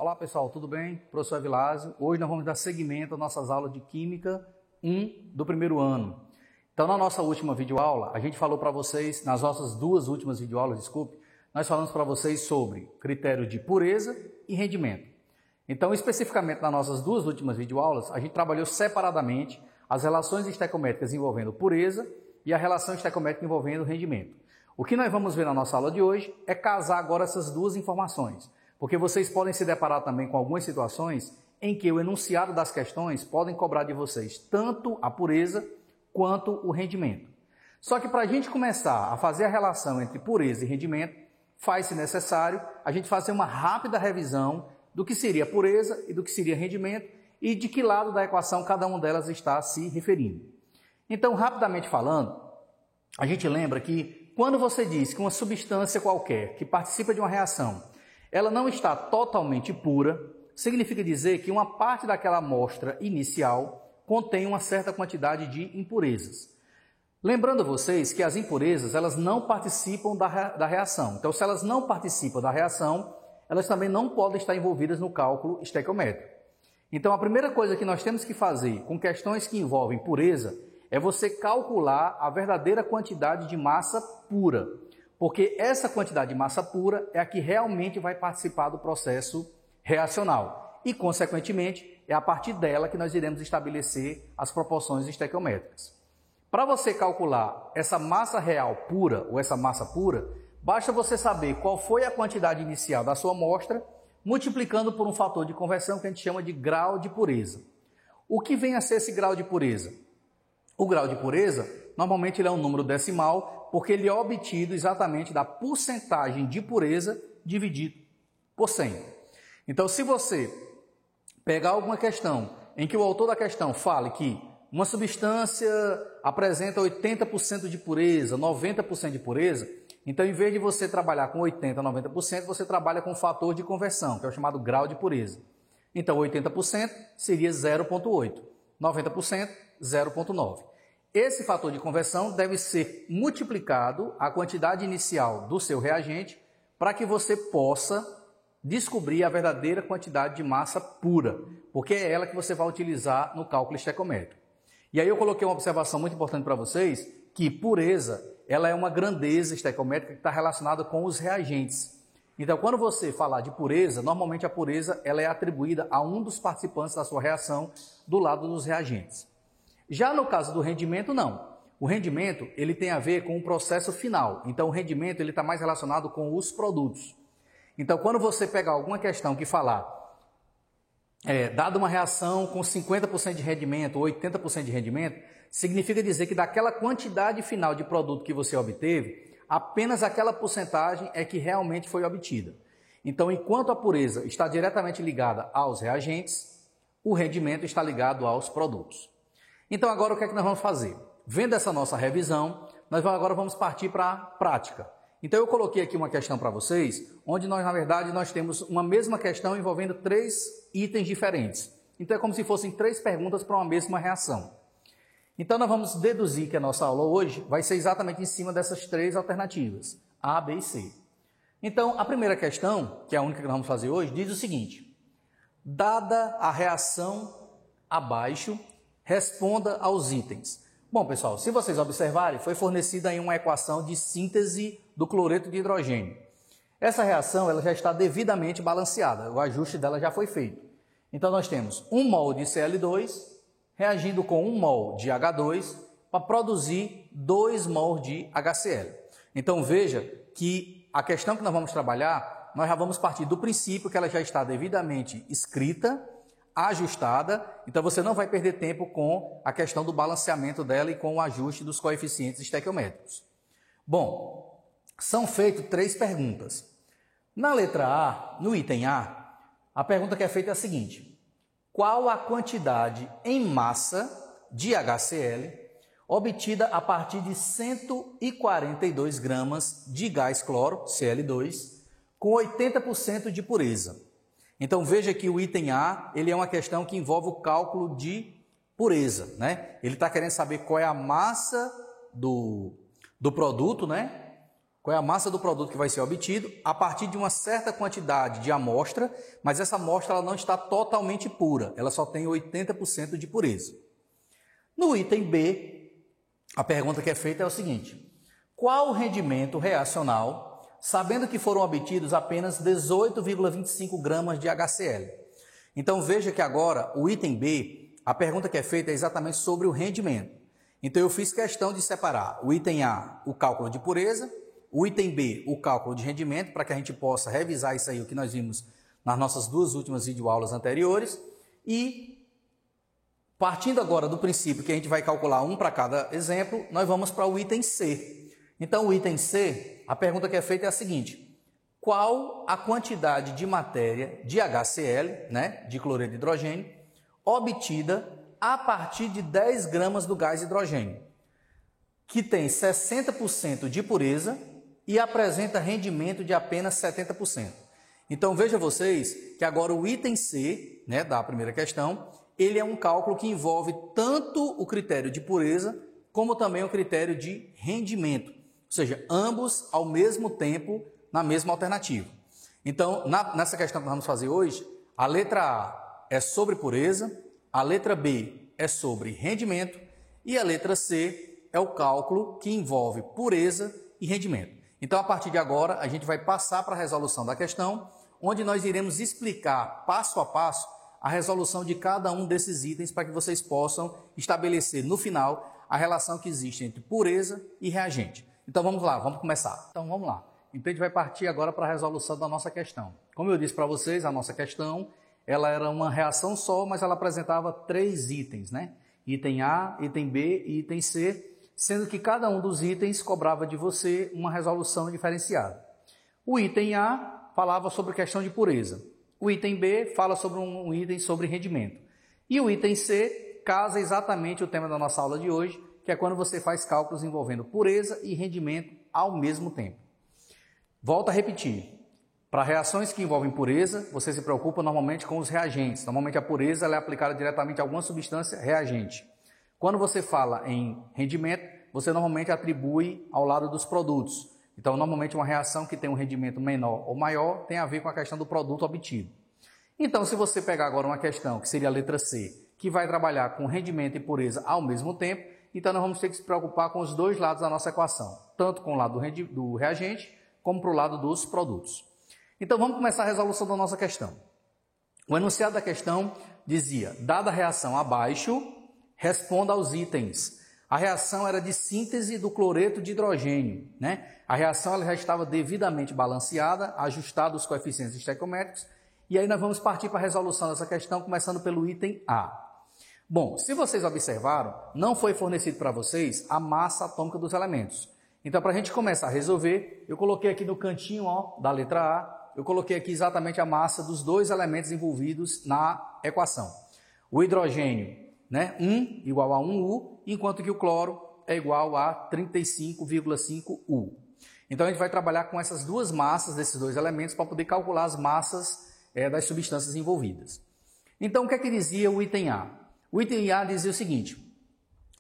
Olá pessoal, tudo bem? Professor Evilásio. Hoje nós vamos dar seguimento às nossas aulas de Química 1 do primeiro ano. Então na nossa última videoaula, a gente falou para vocês, nas nossas duas últimas videoaulas, desculpe, nós falamos para vocês sobre critério de pureza e rendimento. Então especificamente nas nossas duas últimas videoaulas, a gente trabalhou separadamente as relações estequiométricas envolvendo pureza e a relação estequiométrica envolvendo rendimento. O que nós vamos ver na nossa aula de hoje é casar agora essas duas informações. Porque vocês podem se deparar também com algumas situações em que o enunciado das questões podem cobrar de vocês tanto a pureza quanto o rendimento. Só que para a gente começar a fazer a relação entre pureza e rendimento, faz-se necessário a gente fazer uma rápida revisão do que seria pureza e do que seria rendimento e de que lado da equação cada uma delas está se referindo. Então, rapidamente falando, a gente lembra que quando você diz que uma substância qualquer que participa de uma reação ela não está totalmente pura, significa dizer que uma parte daquela amostra inicial contém uma certa quantidade de impurezas. Lembrando a vocês que as impurezas elas não participam da reação. Então, se elas não participam da reação, elas também não podem estar envolvidas no cálculo estequiométrico. Então, a primeira coisa que nós temos que fazer com questões que envolvem pureza é você calcular a verdadeira quantidade de massa pura. Porque essa quantidade de massa pura é a que realmente vai participar do processo reacional. E, consequentemente, é a partir dela que nós iremos estabelecer as proporções estequiométricas. Para você calcular essa massa real pura ou essa massa pura, basta você saber qual foi a quantidade inicial da sua amostra, multiplicando por um fator de conversão que a gente chama de grau de pureza. O que vem a ser esse grau de pureza? O grau de pureza, normalmente ele é um número decimal, porque ele é obtido exatamente da porcentagem de pureza dividido por 100. Então, se você pegar alguma questão em que o autor da questão fale que uma substância apresenta 80% de pureza, 90% de pureza, então, em vez de você trabalhar com 80%, 90%, você trabalha com o fator de conversão, que é o chamado grau de pureza. Então, 80% seria 0,8, 90%, 0,9. Esse fator de conversão deve ser multiplicado a quantidade inicial do seu reagente para que você possa descobrir a verdadeira quantidade de massa pura, porque é ela que você vai utilizar no cálculo estequiométrico. E aí eu coloquei uma observação muito importante para vocês, que pureza ela é uma grandeza estequiométrica que está relacionada com os reagentes. Então, quando você falar de pureza, normalmente a pureza ela é atribuída a um dos participantes da sua reação do lado dos reagentes. Já no caso do rendimento, não. O rendimento ele tem a ver com o processo final. Então, o rendimento ele está mais relacionado com os produtos. Então, quando você pegar alguma questão que falar, dada uma reação com 50% de rendimento ou 80% de rendimento, significa dizer que daquela quantidade final de produto que você obteve, apenas aquela porcentagem é que realmente foi obtida. Então, enquanto a pureza está diretamente ligada aos reagentes, o rendimento está ligado aos produtos. Então, agora o que é que nós vamos fazer? Vendo essa nossa revisão, nós agora vamos partir para a prática. Então, eu coloquei aqui uma questão para vocês, onde nós, na verdade, nós temos uma mesma questão envolvendo 3 itens diferentes. Então, é como se fossem 3 perguntas para uma mesma reação. Então, nós vamos deduzir que a nossa aula hoje vai ser exatamente em cima dessas 3 alternativas, A, B e C. Então, a primeira questão, que é a única que nós vamos fazer hoje, diz o seguinte: dada a reação abaixo, responda aos itens. Bom, pessoal, se vocês observarem, foi fornecida aí uma equação de síntese do cloreto de hidrogênio. Essa reação ela já está devidamente balanceada, o ajuste dela já foi feito. Então, nós temos 1 mol de Cl2 reagindo com 1 mol de H2 para produzir 2 mol de HCl. Então, veja que a questão que nós vamos trabalhar, nós já vamos partir do princípio que ela já está devidamente escrita, ajustada, então você não vai perder tempo com a questão do balanceamento dela e com o ajuste dos coeficientes estequiométricos. Bom, são feitas 3 perguntas. Na letra A, no item a pergunta que é feita é a seguinte: qual a quantidade em massa de HCl obtida a partir de 142 gramas de gás cloro, Cl2, com 80% de pureza? Então, veja que o item A, ele é uma questão que envolve o cálculo de pureza, né? Ele está querendo saber qual é a massa do produto, né? Qual é a massa do produto que vai ser obtido a partir de uma certa quantidade de amostra, mas essa amostra ela não está totalmente pura, ela só tem 80% de pureza. No item B, a pergunta que é feita é o seguinte: qual o rendimento reacional, sabendo que foram obtidos apenas 18,25 gramas de HCl? Então veja que agora o item B, a pergunta que é feita é exatamente sobre o rendimento. Então eu fiz questão de separar o item A, o cálculo de pureza, o item B, o cálculo de rendimento, para que a gente possa revisar isso aí, o que nós vimos nas nossas duas últimas videoaulas anteriores. E, partindo agora do princípio que a gente vai calcular um para cada exemplo, nós vamos para o item C. Então, o item C, a pergunta que é feita é a seguinte: qual a quantidade de matéria de HCl, né, de cloreto de hidrogênio, obtida a partir de 10 gramas do gás hidrogênio, que tem 60% de pureza e apresenta rendimento de apenas 70%. Então veja vocês que agora o item C, né, da primeira questão, ele é um cálculo que envolve tanto o critério de pureza como também o critério de rendimento, ou seja, ambos ao mesmo tempo na mesma alternativa. Então, nessa questão que nós vamos fazer hoje, a letra A é sobre pureza, a letra B é sobre rendimento e a letra C é o cálculo que envolve pureza e rendimento. Então, a partir de agora, a gente vai passar para a resolução da questão, onde nós iremos explicar passo a passo a resolução de cada um desses itens para que vocês possam estabelecer no final a relação que existe entre pureza e reagente. Então, vamos lá, vamos começar. Então, vamos lá. Então, a gente vai partir agora para a resolução da nossa questão. Como eu disse para vocês, a nossa questão ela era uma reação só, mas ela apresentava 3 itens, né? Item A, item B e item C, sendo que cada um dos itens cobrava de você uma resolução diferenciada. O item A falava sobre questão de pureza. O item B fala sobre um item sobre rendimento. E o item C casa exatamente o tema da nossa aula de hoje, que é quando você faz cálculos envolvendo pureza e rendimento ao mesmo tempo. Volto a repetir. Para reações que envolvem pureza, você se preocupa normalmente com os reagentes. Normalmente a pureza ela é aplicada diretamente a alguma substância reagente. Quando você fala em rendimento, você normalmente atribui ao lado dos produtos. Então, normalmente uma reação que tem um rendimento menor ou maior tem a ver com a questão do produto obtido. Então, se você pegar agora uma questão, que seria a letra C, que vai trabalhar com rendimento e pureza ao mesmo tempo, então nós vamos ter que se preocupar com os dois lados da nossa equação, tanto com o lado do reagente, como para o lado dos produtos. Então, vamos começar a resolução da nossa questão. O enunciado da questão dizia: dada a reação abaixo, responda aos itens. A reação era de síntese do cloreto de hidrogênio, né? A reação ela já estava devidamente balanceada, ajustada os coeficientes estequiométricos, e aí nós vamos partir para a resolução dessa questão, começando pelo item A. Bom, se vocês observaram, não foi fornecido para vocês a massa atômica dos elementos. Então, para a gente começar a resolver, eu coloquei aqui no cantinho da letra A, eu coloquei aqui exatamente a massa dos dois elementos envolvidos na equação. O hidrogênio, né, 1 igual a 1U, enquanto que o cloro é igual a 35,5U. Então, a gente vai trabalhar com essas duas massas desses dois elementos para poder calcular as massas das substâncias envolvidas. Então, o que é que dizia o item A? O item A dizia o seguinte: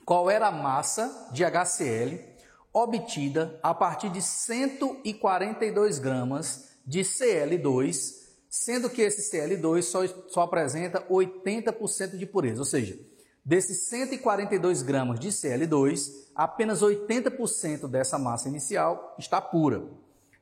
qual era a massa de HCl obtida a partir de 142 gramas de Cl2, sendo que esse Cl2 só apresenta 80% de pureza, ou seja, desses 142 gramas de Cl2, apenas 80% dessa massa inicial está pura.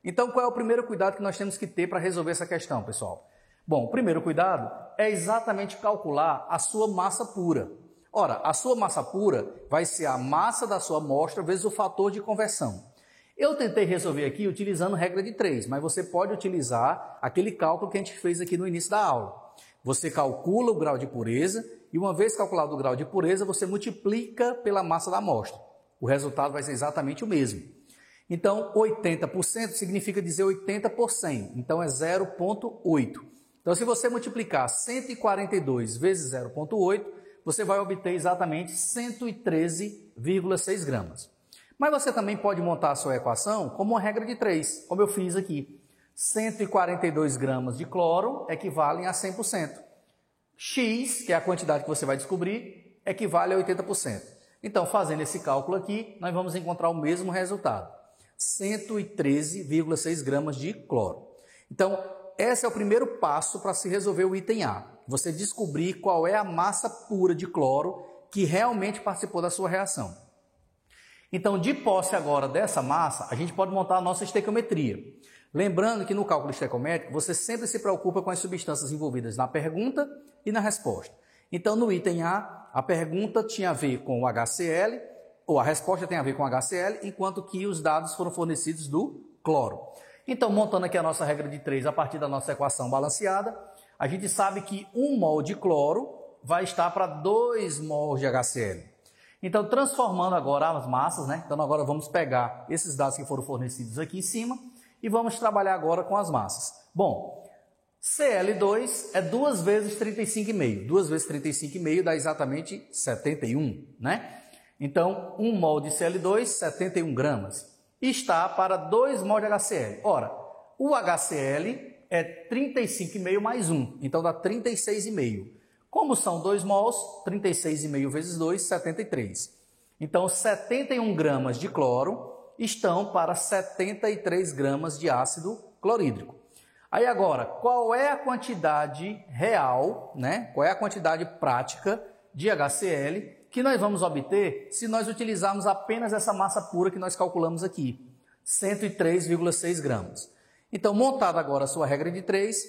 Então, qual é o primeiro cuidado que nós temos que ter para resolver essa questão, pessoal? Bom, o primeiro cuidado é exatamente calcular a sua massa pura. Ora, a sua massa pura vai ser a massa da sua amostra vezes o fator de conversão. Eu tentei resolver aqui utilizando regra de 3, mas você pode utilizar aquele cálculo que a gente fez aqui no início da aula. Você calcula o grau de pureza e uma vez calculado o grau de pureza, você multiplica pela massa da amostra. O resultado vai ser exatamente o mesmo. Então, 80% significa dizer 80 por 100, então é 0,8. Então, se você multiplicar 142 vezes 0,8, você vai obter exatamente 113,6 gramas. Mas você também pode montar a sua equação como uma regra de 3, como eu fiz aqui. 142 gramas de cloro equivalem a 100%. X, que é a quantidade que você vai descobrir, equivale a 80%. Então, fazendo esse cálculo aqui, nós vamos encontrar o mesmo resultado. 113,6 gramas de cloro. Então, esse é o primeiro passo para se resolver o item A. Você descobrir qual é a massa pura de cloro que realmente participou da sua reação. Então, de posse agora dessa massa, a gente pode montar a nossa estequiometria. Lembrando que no cálculo estequiométrico, você sempre se preocupa com as substâncias envolvidas na pergunta e na resposta. Então, no item A pergunta tinha a ver com o HCl, ou a resposta tem a ver com o HCl, enquanto que os dados foram fornecidos do cloro. Então, montando aqui a nossa regra de 3 a partir da nossa equação balanceada, a gente sabe que 1 mol de cloro vai estar para 2 mols de HCl. Então, transformando agora as massas, né? Então, agora vamos pegar esses dados que foram fornecidos aqui em cima e vamos trabalhar agora com as massas. Bom, Cl2 é 2 vezes 35,5. 2 vezes 35,5 dá exatamente 71, né? Então, 1 mol de Cl2, 71 gramas. Está para 2 mol de HCl. Ora, o HCl é 35,5 mais 1, então dá 36,5. Como são 2 mols, 36,5 vezes 2, 73. Então, 71 gramas de cloro estão para 73 gramas de ácido clorídrico. Aí agora, qual é a quantidade real, né? Qual é a quantidade prática de HCl que nós vamos obter se nós utilizarmos apenas essa massa pura que nós calculamos aqui, 103,6 gramas. Então, montada agora a sua regra de 3,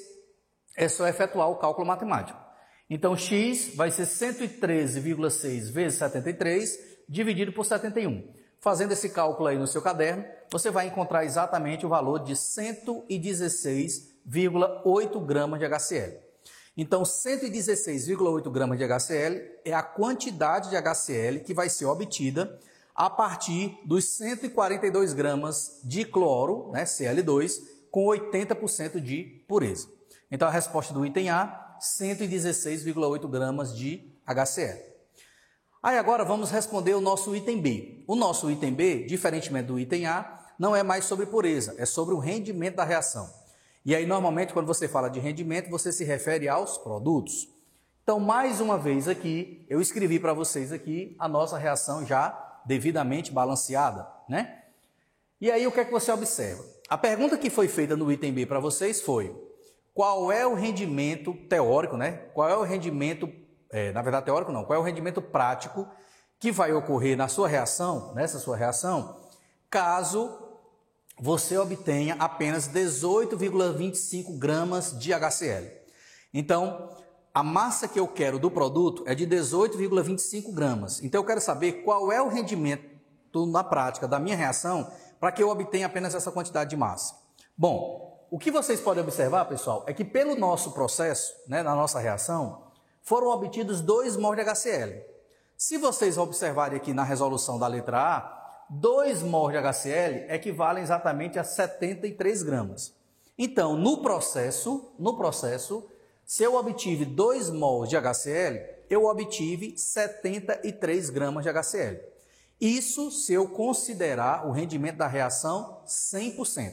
é só efetuar o cálculo matemático. Então, x vai ser 113,6 vezes 73, dividido por 71. Fazendo esse cálculo aí no seu caderno, você vai encontrar exatamente o valor de 116,8 gramas de HCl. Então, 116,8 gramas de HCl é a quantidade de HCl que vai ser obtida a partir dos 142 gramas de cloro, né, Cl2, com 80% de pureza. Então, a resposta do item A, 116,8 gramas de HCl. Aí agora vamos responder o nosso item B. O nosso item B, diferentemente do item A, não é mais sobre pureza, é sobre o rendimento da reação. E aí, normalmente, quando você fala de rendimento, você se refere aos produtos. Então, mais uma vez aqui, eu escrevi para vocês aqui a nossa reação já devidamente balanceada, né? E aí, o que é que você observa? A pergunta que foi feita no item B para vocês foi: qual é o rendimento teórico, né? Qual é o rendimento, na verdade teórico não, qual é o rendimento prático que vai ocorrer na sua reação, nessa sua reação, caso você obtenha apenas 18,25 gramas de HCl. Então, a massa que eu quero do produto é de 18,25 gramas. Então, eu quero saber qual é o rendimento na prática da minha reação para que eu obtenha apenas essa quantidade de massa. Bom, o que vocês podem observar, pessoal, é que pelo nosso processo, né, na nossa reação, foram obtidos 2 mols de HCl. Se vocês observarem aqui na resolução da letra A, 2 mols de HCl equivalem exatamente a 73 gramas. Então, no processo, se eu obtive 2 mols de HCl, eu obtive 73 gramas de HCl. Isso se eu considerar o rendimento da reação 100%.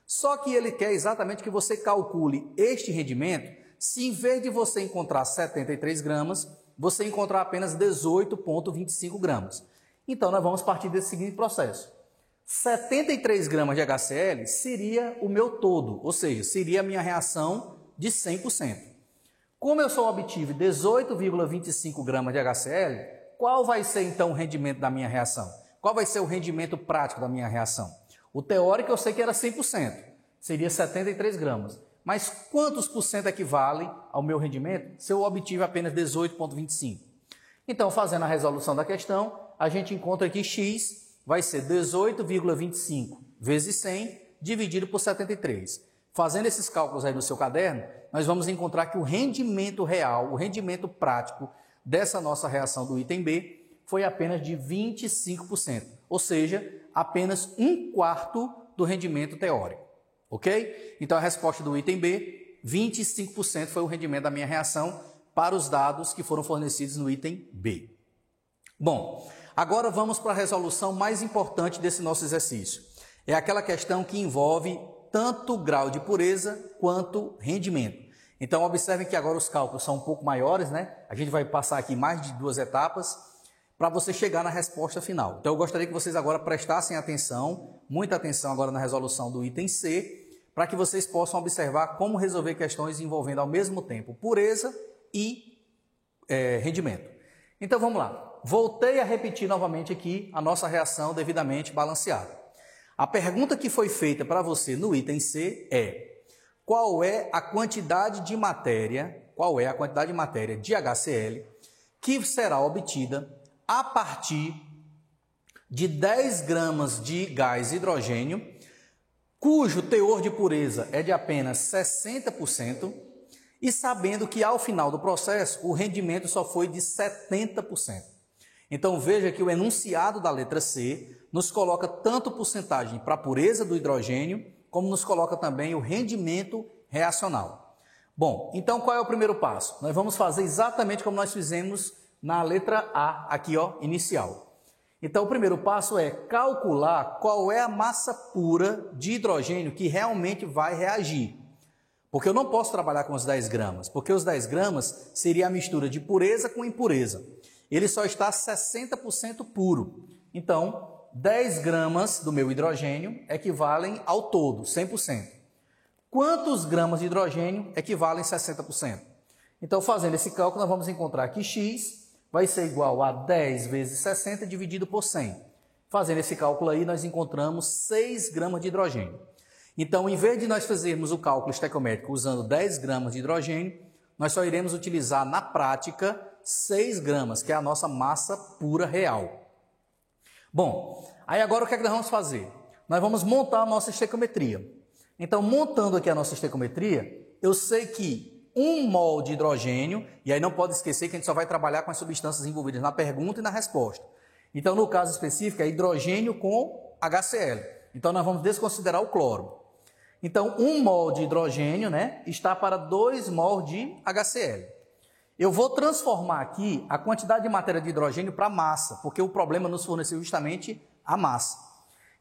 Só que ele quer exatamente que você calcule este rendimento se em vez de você encontrar 73 gramas, você encontrar apenas 18,25 gramas. Então, nós vamos partir desse seguinte processo. 73 gramas de HCl seria o meu todo, ou seja, seria a minha reação de 100%. Como eu só obtive 18,25 gramas de HCl, qual vai ser então o rendimento da minha reação? Qual vai ser o rendimento prático da minha reação? O teórico eu sei que era 100%, seria 73 gramas. Mas quantos por cento equivale ao meu rendimento se eu obtive apenas 18,25? Então, fazendo a resolução da questão, a gente encontra que x vai ser 18,25 vezes 100 dividido por 73. Fazendo esses cálculos aí no seu caderno, nós vamos encontrar que o rendimento real, o rendimento prático dessa nossa reação do item B foi apenas de 25%, ou seja, apenas 1/4 do rendimento teórico, ok? Então, a resposta do item B, 25% foi o rendimento da minha reação para os dados que foram fornecidos no item B. Bom, agora vamos para a resolução mais importante desse nosso exercício. É aquela questão que envolve tanto grau de pureza quanto rendimento. Então, observem que agora os cálculos são um pouco maiores, né? A gente vai passar aqui mais de 2 etapas. para você chegar na resposta final. Então eu gostaria que vocês agora prestassem atenção, muita atenção agora na resolução do item C, para que vocês possam observar como resolver questões envolvendo ao mesmo tempo pureza e rendimento. Então vamos lá. Voltei a repetir novamente aqui a nossa reação devidamente balanceada. A pergunta que foi feita para você no item C é: qual é a quantidade de matéria de HCl que será obtida a partir de 10 gramas de gás hidrogênio, cujo teor de pureza é de apenas 60%, e sabendo que ao final do processo o rendimento só foi de 70%. Então veja que o enunciado da letra C nos coloca tanto porcentagem para a pureza do hidrogênio, como nos coloca também o rendimento reacional. Bom, então qual é o primeiro passo? Nós vamos fazer exatamente como nós fizemos na letra A, aqui ó, inicial. Então o primeiro passo é calcular qual é a massa pura de hidrogênio que realmente vai reagir. Porque eu não posso trabalhar com os 10 gramas, porque os 10 gramas seria a mistura de pureza com impureza. Ele só está 60% puro. Então, 10 gramas do meu hidrogênio equivalem ao todo, 100%. Quantos gramas de hidrogênio equivalem a 60%? Então, fazendo esse cálculo, nós vamos encontrar que X vai ser igual a 10 vezes 60 dividido por 100. Fazendo esse cálculo aí, nós encontramos 6 gramas de hidrogênio. Então, em vez de nós fazermos o cálculo estequiométrico usando 10 gramas de hidrogênio, nós só iremos utilizar na prática 6 gramas, que é a nossa massa pura real. Bom, aí agora o que é que nós vamos fazer? Nós vamos montar a nossa estequiometria. Então, montando aqui a nossa estequiometria, eu sei que 1 mol de hidrogênio, e aí não pode esquecer que a gente só vai trabalhar com as substâncias envolvidas na pergunta e na resposta. Então, no caso específico, é hidrogênio com HCl. Então, nós vamos desconsiderar o cloro. Então, 1 mol de hidrogênio, está para 2 mol de HCl. Eu vou transformar aqui a quantidade de matéria de hidrogênio para massa, porque o problema nos forneceu justamente a massa.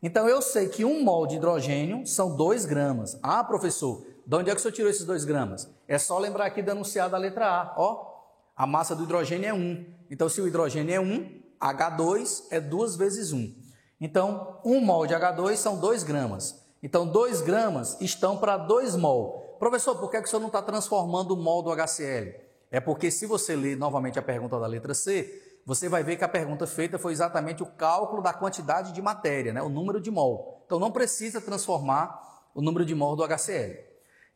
Então, eu sei que 1 mol de hidrogênio são 2 gramas. Ah, professor, de onde é que o senhor tirou esses 2 gramas? É só lembrar aqui do enunciado da letra A. Ó, a massa do hidrogênio é 1. Então, se o hidrogênio é 1, H2 é 2 vezes 1. Então, 1 mol de H2 são 2 gramas. Então, 2 gramas estão para 2 mol. Professor, por que o senhor não está transformando o mol do HCl? É porque se você ler novamente a pergunta da letra C, você vai ver que a pergunta feita foi exatamente o cálculo da quantidade de matéria, o número de mol. Então, não precisa transformar o número de mol do HCl.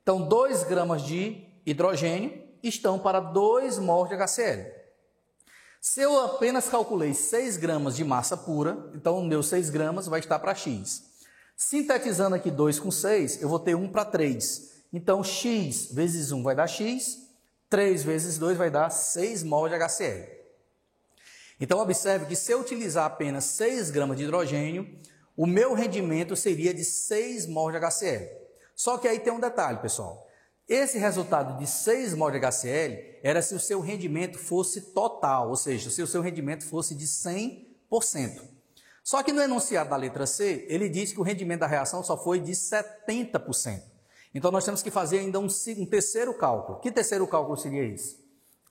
Então, 2 gramas de hidrogênio estão para 2 mol de HCl. Se eu apenas calculei 6 gramas de massa pura, então o meu 6 gramas vai estar para X. Sintetizando aqui 2 com 6, eu vou ter 1 para 3. Então, X vezes 1 vai dar X, 3 vezes 2 vai dar 6 mol de HCl. Então, observe que se eu utilizar apenas 6 gramas de hidrogênio, o meu rendimento seria de 6 mol de HCl. Só que aí tem um detalhe, pessoal. Esse resultado de 6 mol de HCl era se o seu rendimento fosse total, ou seja, se o seu rendimento fosse de 100%. Só que no enunciado da letra C, ele diz que o rendimento da reação só foi de 70%. Então, nós temos que fazer ainda um terceiro cálculo. Que terceiro cálculo seria esse?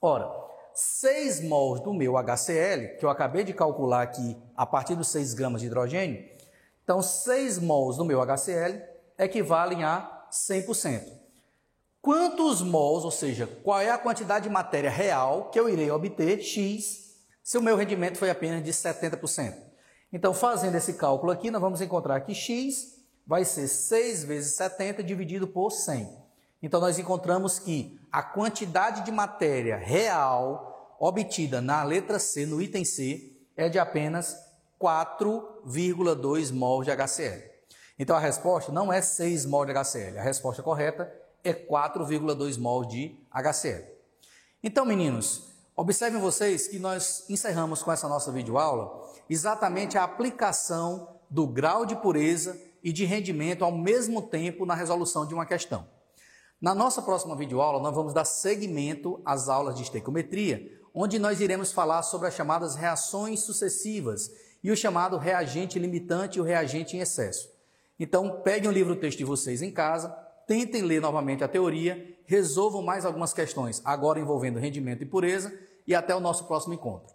Ora, 6 mols do meu HCl, que eu acabei de calcular aqui a partir dos 6 gramas de hidrogênio, então 6 mols do meu HCl equivalem a 100%. Quantos mols, ou seja, qual é a quantidade de matéria real que eu irei obter, X, se o meu rendimento foi apenas de 70%? Então, fazendo esse cálculo aqui, nós vamos encontrar que X vai ser 6 vezes 70 dividido por 100. Então, nós encontramos que a quantidade de matéria real obtida na letra C, no item C, é de apenas 4,2 mol de HCl. Então, a resposta não é 6 mol de HCl. A resposta correta é 4,2 mol de HCl. Então, meninos, observem vocês que nós encerramos com essa nossa videoaula exatamente a aplicação do grau de pureza e de rendimento ao mesmo tempo na resolução de uma questão. Na nossa próxima videoaula, nós vamos dar seguimento às aulas de estequiometria, onde nós iremos falar sobre as chamadas reações sucessivas e o chamado reagente limitante e o reagente em excesso. Então, peguem o livro-texto de vocês em casa, tentem ler novamente a teoria, resolvam mais algumas questões, agora envolvendo rendimento e pureza, e até o nosso próximo encontro.